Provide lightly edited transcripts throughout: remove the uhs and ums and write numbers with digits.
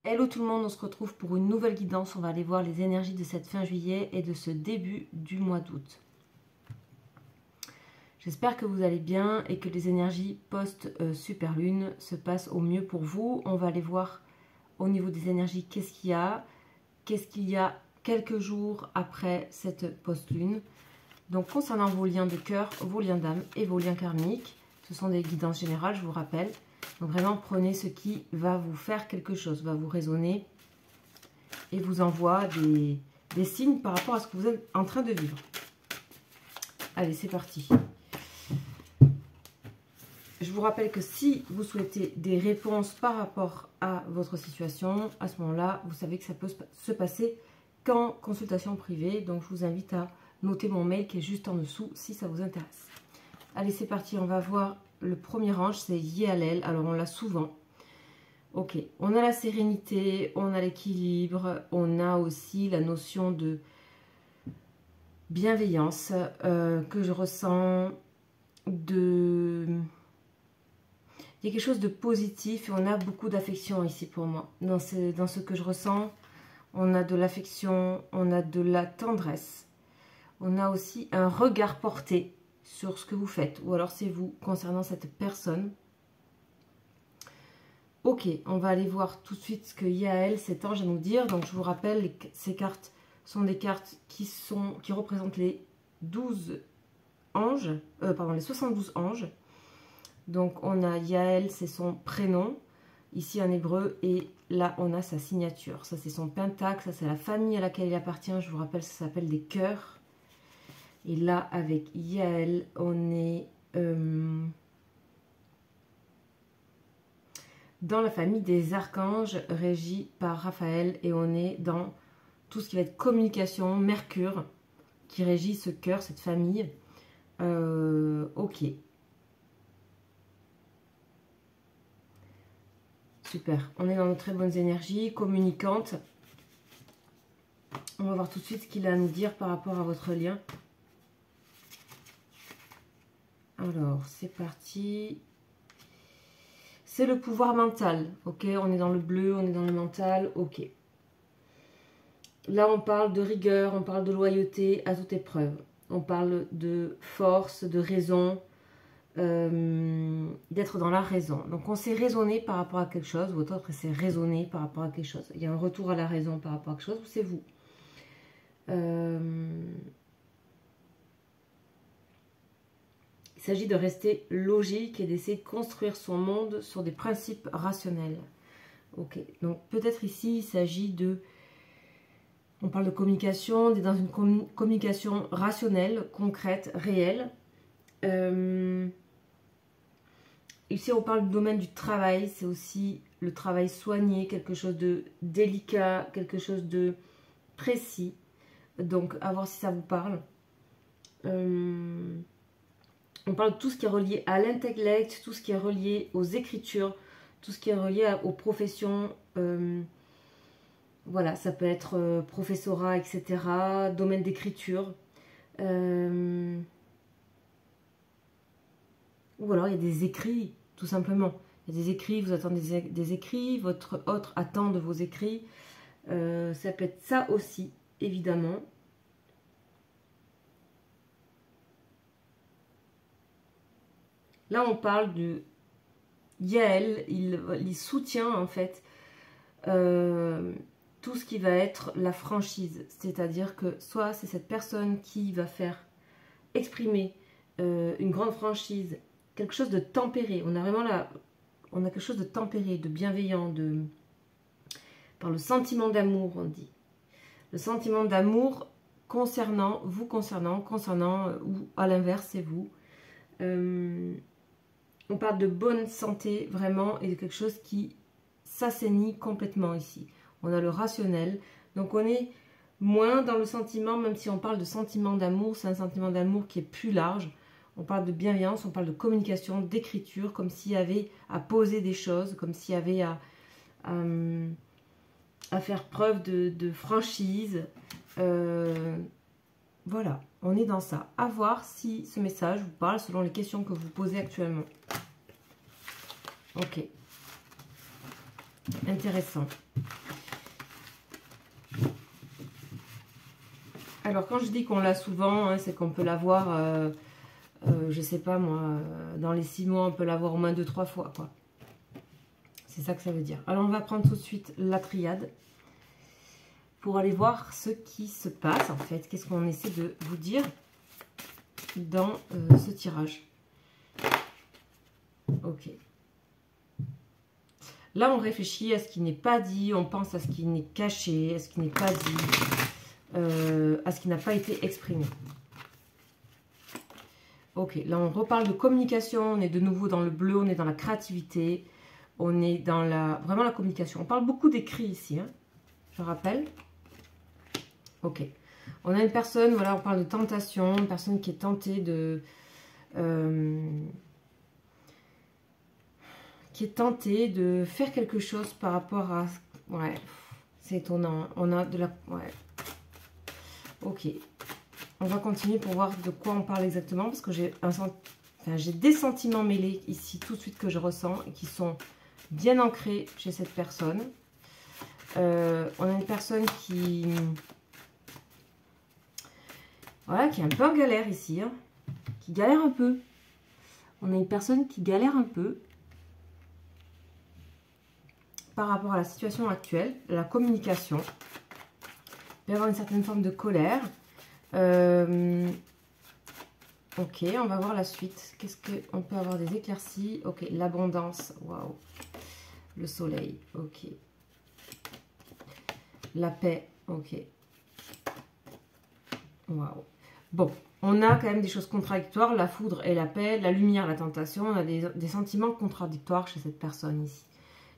Hello tout le monde, on se retrouve pour une nouvelle guidance. On va aller voir les énergies de cette fin juillet et de ce début du mois d'août. J'espère que vous allez bien et que les énergies post-super lune se passent au mieux pour vous. On va aller voir au niveau des énergies qu'est-ce qu'il y a quelques jours après cette post-lune. Donc concernant vos liens de cœur, vos liens d'âme et vos liens karmiques, ce sont des guidances générales, je vous rappelle. Donc vraiment prenez ce qui va vous faire quelque chose, va vous résonner et vous envoie des signes par rapport à ce que vous êtes en train de vivre. Allez, c'est parti. Je vous rappelle que si vous souhaitez des réponses par rapport à votre situation, à ce moment-là, vous savez que ça peut se passer qu'en consultation privée. Donc je vous invite à noter mon mail qui est juste en dessous si ça vous intéresse. Allez, c'est parti, on va voir le premier ange, c'est Yéhalel. Alors on l'a souvent. Ok, on a la sérénité, on a l'équilibre, on a aussi la notion de bienveillance que je ressens, il y a quelque chose de positif et on a beaucoup d'affection ici pour moi. Dans ce que je ressens, on a de l'affection, on a de la tendresse, on a aussi un regard porté sur ce que vous faites, ou alors c'est vous concernant cette personne. Ok, on va aller voir tout de suite ce que Yael, cet ange, à nous dire. Donc je vous rappelle, ces cartes sont des cartes qui représentent les 12 anges, les 72 anges. Donc on a Yael, c'est son prénom, ici en hébreu, et là on a sa signature. Ça c'est son pentacle, ça c'est la famille à laquelle il appartient, je vous rappelle, ça s'appelle des cœurs. Et là avec Yael, on est dans la famille des archanges régis par Raphaël, et on est dans tout ce qui va être communication, Mercure, qui régit ce cœur, cette famille. Ok. Super. On est dans de très bonnes énergies, communicantes. On va voir tout de suite ce qu'il a à nous dire par rapport à votre lien. Alors, c'est parti. C'est le pouvoir mental. Ok, on est dans le bleu, on est dans le mental. Ok. Là, on parle de rigueur, on parle de loyauté à toute épreuve. On parle de force, de raison, d'être dans la raison. Donc, on s'est raisonné par rapport à quelque chose, votre autre s'est raisonné par rapport à quelque chose. Il y a un retour à la raison par rapport à quelque chose, ou c'est vous. Il s'agit de rester logique et d'essayer de construire son monde sur des principes rationnels. Ok, donc peut-être ici, il s'agit de... On parle de communication, on est dans une communication rationnelle, concrète, réelle. Ici, on parle du domaine du travail, c'est aussi le travail soigné, quelque chose de délicat, quelque chose de précis. Donc, à voir si ça vous parle. On parle de tout ce qui est relié à l'intellect, tout ce qui est relié aux écritures, tout ce qui est relié aux professions. Voilà, ça peut être professorat, etc. Domaine d'écriture. Ou alors il y a des écrits, tout simplement. Il y a des écrits, vous attendez des écrits, votre autre attend de vos écrits. Ça peut être ça aussi, évidemment. Là, on parle de Yael, il soutient en fait tout ce qui va être la franchise. C'est-à-dire que soit c'est cette personne qui va faire exprimer une grande franchise, quelque chose de tempéré. On a vraiment on a quelque chose de tempéré, de bienveillant, par le sentiment d'amour, on dit. Le sentiment d'amour concernant, ou à l'inverse, c'est vous. On parle de bonne santé, vraiment, et de quelque chose qui s'assainit complètement ici. On a le rationnel, donc on est moins dans le sentiment, même si on parle de sentiment d'amour, c'est un sentiment d'amour qui est plus large. On parle de bienveillance, on parle de communication, d'écriture, comme s'il y avait à poser des choses, comme s'il y avait à faire preuve de franchise. Voilà, on est dans ça. À voir si ce message vous parle selon les questions que vous posez actuellement. Ok. Intéressant. Alors, quand je dis qu'on l'a souvent, hein, c'est qu'on peut l'avoir, je sais pas moi, dans les 6 mois, on peut l'avoir au moins 2-3 fois, quoi. C'est ça que ça veut dire. Alors, on va prendre tout de suite la triade pour aller voir ce qui se passe, en fait. Qu'est-ce qu'on essaie de vous dire dans ce tirage. Ok. Là, on réfléchit à ce qui n'est pas dit, on pense à ce qui n'est caché, à ce qui n'est pas dit, à ce qui n'a pas été exprimé. Ok, là, on reparle de communication, on est de nouveau dans le bleu, on est dans la créativité, on est dans vraiment la communication. On parle beaucoup d'écrit ici, hein, je rappelle. Ok. On a une personne, voilà, on parle de tentation, une personne qui est tentée de... faire quelque chose par rapport à... Ouais, c'est étonnant. On a de la... Ouais. Ok. On va continuer pour voir de quoi on parle exactement, parce que j'ai des sentiments mêlés ici, tout de suite, que je ressens, et qui sont bien ancrés chez cette personne. On a une personne qui... Voilà, qui est un peu en galère ici, hein, qui galère un peu. On a une personne qui galère un peu par rapport à la situation actuelle, la communication. Il peut y avoir une certaine forme de colère. Ok, on va voir la suite. Qu'est-ce qu'on peut avoir? Des éclaircies. Ok, l'abondance. Waouh. Le soleil. Ok. La paix. Ok. Waouh. Bon, on a quand même des choses contradictoires. La foudre et la paix, la lumière, la tentation. On a des sentiments contradictoires chez cette personne ici.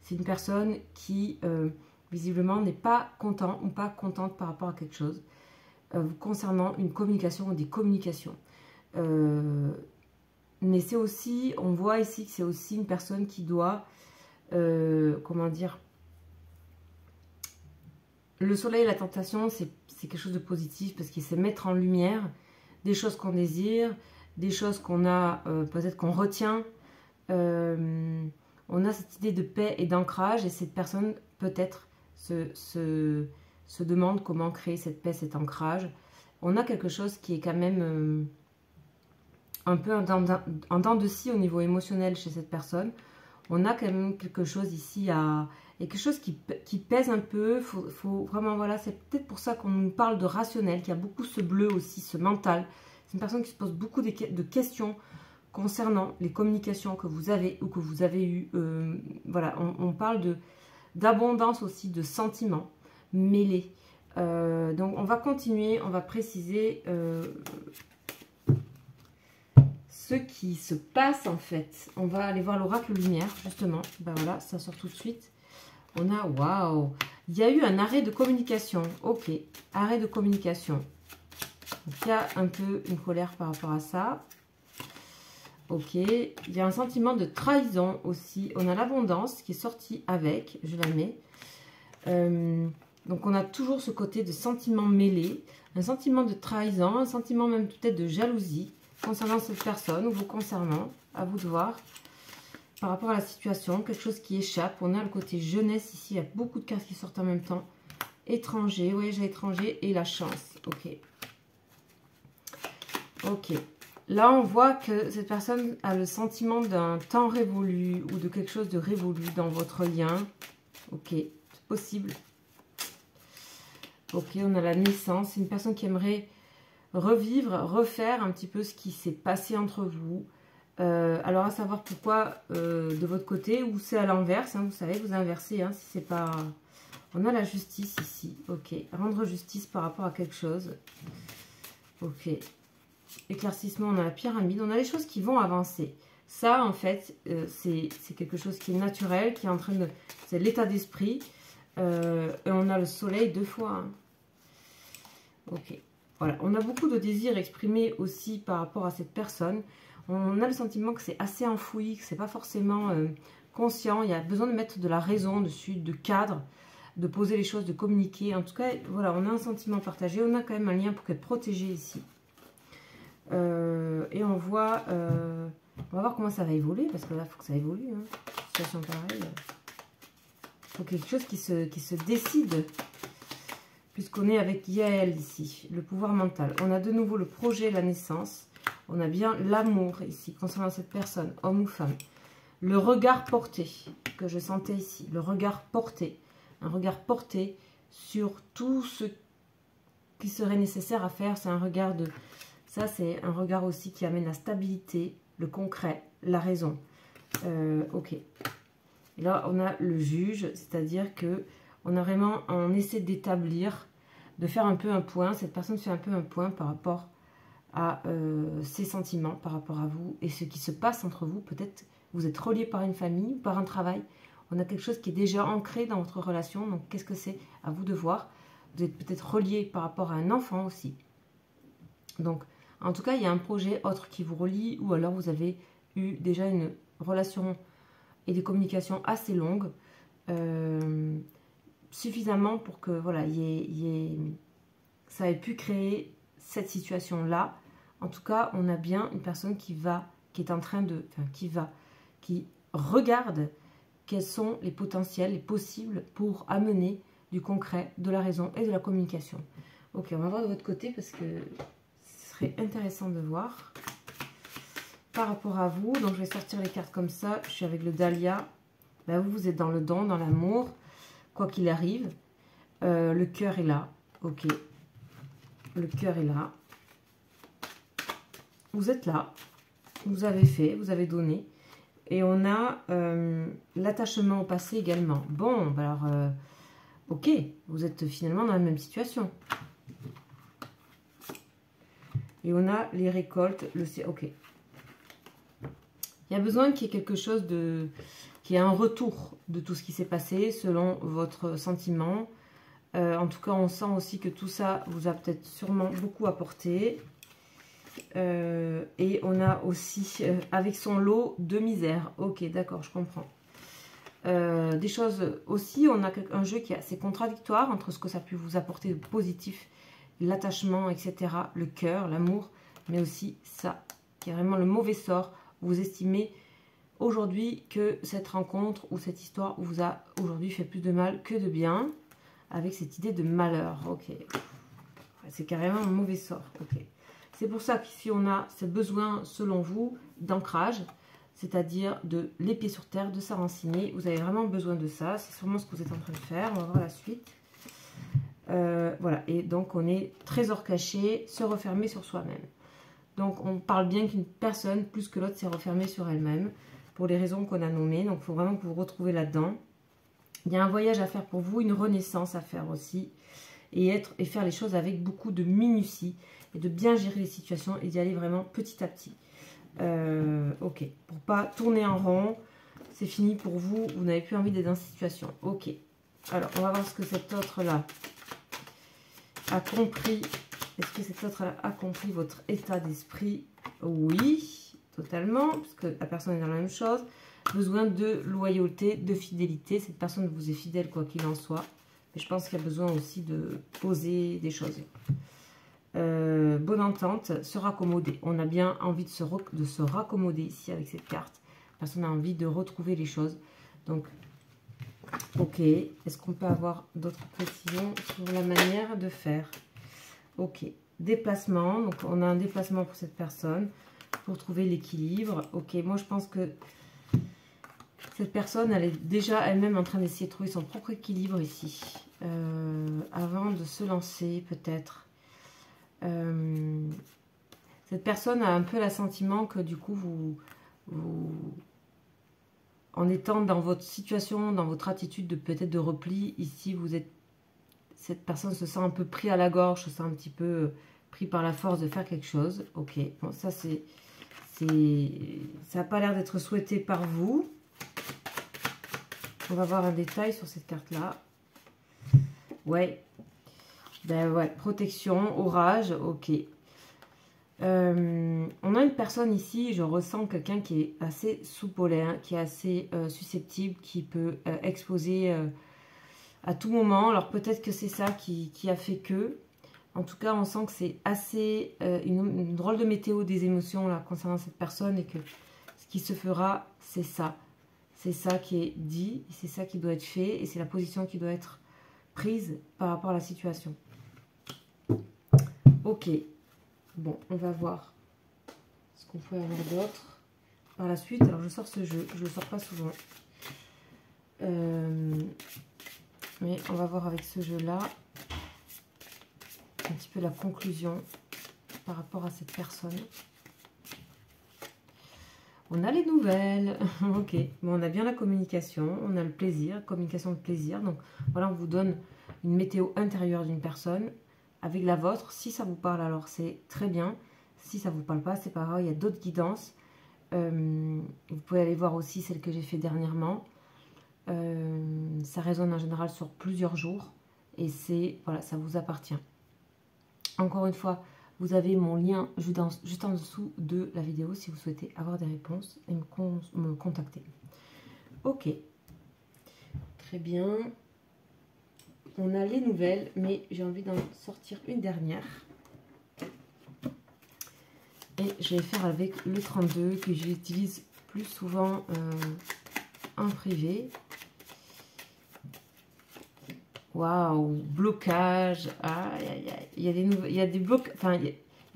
C'est une personne qui, visiblement, n'est pas content ou pas contente par rapport à quelque chose concernant une communication ou des communications. Mais c'est aussi, on voit ici que c'est aussi une personne qui doit, comment dire, le soleil et la tentation, c'est quelque chose de positif parce qu'il sait mettre en lumière des choses qu'on désire, des choses qu'on a, peut-être qu'on retient. On a cette idée de paix et d'ancrage et cette personne peut-être se demande comment créer cette paix, cet ancrage. On a quelque chose qui est quand même un peu en dents de scie au niveau émotionnel chez cette personne. On a quand même quelque chose ici et quelque chose qui pèse un peu. Faut vraiment, voilà, c'est peut-être pour ça qu'on nous parle de rationnel, qu'il y a beaucoup ce bleu aussi, ce mental. C'est une personne qui se pose beaucoup de questions concernant les communications que vous avez ou que vous avez eues. Voilà, on parle d'abondance aussi, de sentiments mêlés. Donc on va continuer, on va préciser ce qui se passe en fait. On va aller voir l'oracle lumière justement. Ben voilà, ça sort tout de suite. On a, waouh, il y a eu un arrêt de communication. Ok, arrêt de communication. Donc il y a un peu une colère par rapport à ça. Ok, il y a un sentiment de trahison aussi. On a l'abondance qui est sortie avec, je la mets. Donc on a toujours ce côté de sentiment mêlé, un sentiment de trahison, un sentiment même peut-être de jalousie concernant cette personne ou vous concernant, à vous de voir. Par rapport à la situation, quelque chose qui échappe. On a le côté jeunesse ici, il y a beaucoup de cartes qui sortent en même temps. Étranger, oui, j'ai étranger et la chance. Ok. Ok. Là, on voit que cette personne a le sentiment d'un temps révolu ou de quelque chose de révolu dans votre lien. Ok, c'est possible. Ok, on a la naissance. C'est une personne qui aimerait revivre, refaire un petit peu ce qui s'est passé entre vous. Alors, à savoir pourquoi de votre côté ou c'est à l'inverse. Hein, vous savez, vous inversez. Hein, si c'est pas... On a la justice ici. Ok, rendre justice par rapport à quelque chose. Ok. Éclaircissement, on a la pyramide, on a les choses qui vont avancer. Ça, en fait, c'est quelque chose qui est naturel, qui est en train de... C'est l'état d'esprit. Et on a le soleil 2 fois. Hein. Ok. Voilà. On a beaucoup de désirs exprimés aussi par rapport à cette personne. On a le sentiment que c'est assez enfoui, que c'est pas forcément conscient. Il y a besoin de mettre de la raison dessus, de cadre, de poser les choses, de communiquer. En tout cas, voilà, on a un sentiment partagé. On a quand même un lien pour être protégé ici. Et on voit, on va voir comment ça va évoluer, parce que là, il faut que ça évolue. Hein. Situation pareille, Donc quelque chose qui se décide. Puisqu'on est avec Yael ici, le pouvoir mental. On a de nouveau le projet, la naissance. On a bien l'amour ici, concernant cette personne, homme ou femme. Le regard porté, que je sentais ici. Le regard porté. Un regard porté sur tout ce qui serait nécessaire à faire. C'est un regard de... Ça, c'est un regard aussi qui amène la stabilité, le concret, la raison. Ok. Et là, on a le juge, c'est-à-dire que on essaie d'établir, de faire un peu un point. Cette personne fait un peu un point par rapport à ses sentiments, par rapport à vous et ce qui se passe entre vous. Peut-être vous êtes reliés par une famille, par un travail. On a quelque chose qui est déjà ancré dans votre relation. Donc, qu'est-ce que c'est? À vous de voir. Vous êtes peut-être reliés par rapport à un enfant aussi. Donc, en tout cas, il y a un projet autre qui vous relie ou alors vous avez eu déjà une relation et des communications assez longues. Suffisamment pour que voilà, ça ait pu créer cette situation-là. En tout cas, on a bien une personne qui est en train de, qui regarde quels sont les potentiels, les possibles pour amener du concret, de la raison et de la communication. Ok, on va voir de votre côté parce que ce serait intéressant de voir par rapport à vous. Donc, je vais sortir les cartes comme ça. Je suis avec le Dahlia. Ben, vous êtes dans le don, dans l'amour. Quoi qu'il arrive, le cœur est là, ok, le cœur est là, vous êtes là, vous avez fait, vous avez donné, et on a l'attachement au passé également. Bon, alors, ok, vous êtes finalement dans la même situation. Et on a les récoltes, ok. Il y a besoin qu'il y ait quelque chose de... qu'il y ait un retour de tout ce qui s'est passé selon votre sentiment. En tout cas, on sent aussi que tout ça vous a peut-être sûrement beaucoup apporté. Et on a aussi, avec son lot de misère. Ok, d'accord, je comprends. Des choses aussi, on a un jeu qui est assez contradictoire entre ce que ça a pu vous apporter de positif, l'attachement, etc., le cœur, l'amour, mais aussi ça, qui est vraiment le mauvais sort. Vous estimez aujourd'hui que cette rencontre ou cette histoire vous a aujourd'hui fait plus de mal que de bien, avec cette idée de malheur. Ok, c'est carrément un mauvais sort. Ok, c'est pour ça qu'ici on a ce besoin, selon vous, d'ancrage, c'est-à-dire de les pieds sur terre, de s'enraciner. Vous avez vraiment besoin de ça. C'est sûrement ce que vous êtes en train de faire. On va voir la suite. Voilà, et donc on est trésor caché, se refermer sur soi-même. Donc on parle bien qu'une personne, plus que l'autre, s'est refermée sur elle-même, pour les raisons qu'on a nommées. Donc il faut vraiment que vous vous retrouvez là-dedans. Il y a un voyage à faire pour vous, une renaissance à faire aussi. Et faire les choses avec beaucoup de minutie. Et de bien gérer les situations et d'y aller vraiment petit à petit. Ok, pour pas tourner en rond. C'est fini pour vous, vous n'avez plus envie d'être dans cette situation. Ok, alors on va voir ce que cet autre-là a compris. Est-ce que cet autre-là a compris votre état d'esprit? Oui, totalement, parce que la personne est dans la même chose. Besoin de loyauté, de fidélité. Cette personne vous est fidèle quoi qu'il en soit. Mais je pense qu'il y a besoin aussi de poser des choses. Bonne entente, se raccommoder. On a bien envie de se raccommoder ici avec cette carte. La personne a envie de retrouver les choses. Donc, ok. Est-ce qu'on peut avoir d'autres précisions sur la manière de faire? Ok, déplacement, donc on a un déplacement pour cette personne, pour trouver l'équilibre. Ok, moi je pense que cette personne, elle est déjà elle-même en train d'essayer de trouver son propre équilibre ici, avant de se lancer peut-être. Cette personne a un peu l'assentiment que du coup, en étant dans votre situation, dans votre attitude de peut-être de repli, ici vous êtes... Cette personne se sent un peu pris à la gorge, se sent un petit peu pris par la force de faire quelque chose. Ok, bon, ça ça n'a pas l'air d'être souhaité par vous. On va voir un détail sur cette carte-là. Ouais. Ben ouais, protection, orage, ok. On a une personne ici, je ressens quelqu'un qui est assez sous-polaire, qui est assez susceptible, qui peut exposer... à tout moment. Alors peut-être que c'est ça qui a fait que. En tout cas, on sent que c'est assez une drôle de météo des émotions là concernant cette personne et que ce qui se fera, c'est ça. c'est ça qui est dit, c'est ça qui doit être fait et c'est la position qui doit être prise par rapport à la situation. Ok, bon, on va voir ce qu'on peut avoir d'autre par la suite. Alors je sors ce jeu, je le sors pas souvent. Mais on va voir avec ce jeu-là un petit peu la conclusion par rapport à cette personne. On a les nouvelles, ok, bon, on a bien la communication, on a le plaisir, communication de plaisir. Donc voilà, on vous donne une météo intérieure d'une personne avec la vôtre. Si ça vous parle, alors c'est très bien. Si ça ne vous parle pas, c'est pas grave, il y a d'autres guidances. Vous pouvez aller voir aussi celle que j'ai fait dernièrement. Ça résonne en général sur plusieurs jours et c'est, voilà, ça vous appartient. Encore une fois, vous avez mon lien juste en dessous de la vidéo si vous souhaitez avoir des réponses et me contacter. Ok, très bien. On a les nouvelles, mais j'ai envie d'en sortir une dernière. Et je vais faire avec le 32 que j'utilise plus souvent en privé. Waouh, blocage. Aïe, aïe, aïe. Il y a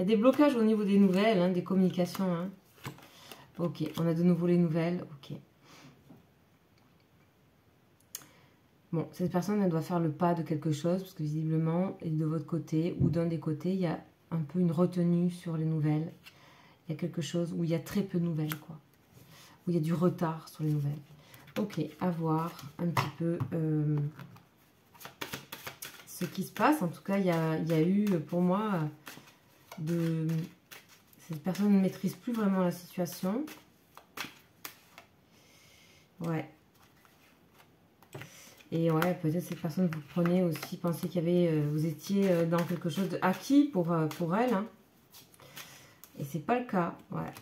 des blocages au niveau des nouvelles, hein, des communications. Hein. Ok, on a de nouveau les nouvelles. Ok. Bon, cette personne, elle doit faire le pas de quelque chose, parce que visiblement, et de votre côté, ou d'un des côtés, il y a un peu une retenue sur les nouvelles. Il y a quelque chose où il y a très peu de nouvelles, quoi. Où il y a du retard sur les nouvelles. Ok, à voir un petit peu ce qui se passe. En tout cas, il y a eu, pour moi, cette personne ne maîtrise plus vraiment la situation. Ouais. Et ouais, peut-être cette personne, vous prenez aussi, pensez qu'il y avait, vous étiez dans quelque chose de acquis pour elle. Hein. Et c'est pas le cas. Ouais.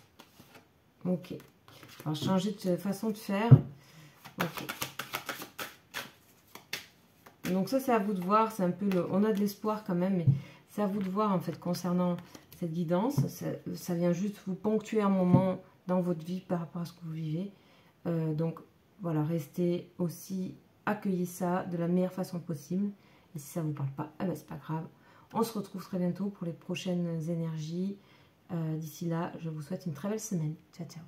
Ok. Alors, changer de façon de faire. Ok. Donc ça, c'est à vous de voir. C'est un peu on a de l'espoir quand même, mais c'est à vous de voir en fait concernant cette guidance. Ça vient juste vous ponctuer un moment dans votre vie par rapport à ce que vous vivez. Donc voilà, restez aussi, accueillez ça de la meilleure façon possible. Et si ça ne vous parle pas, eh ben, c'est pas grave. On se retrouve très bientôt pour les prochaines énergies. D'ici là, je vous souhaite une très belle semaine. Ciao, ciao.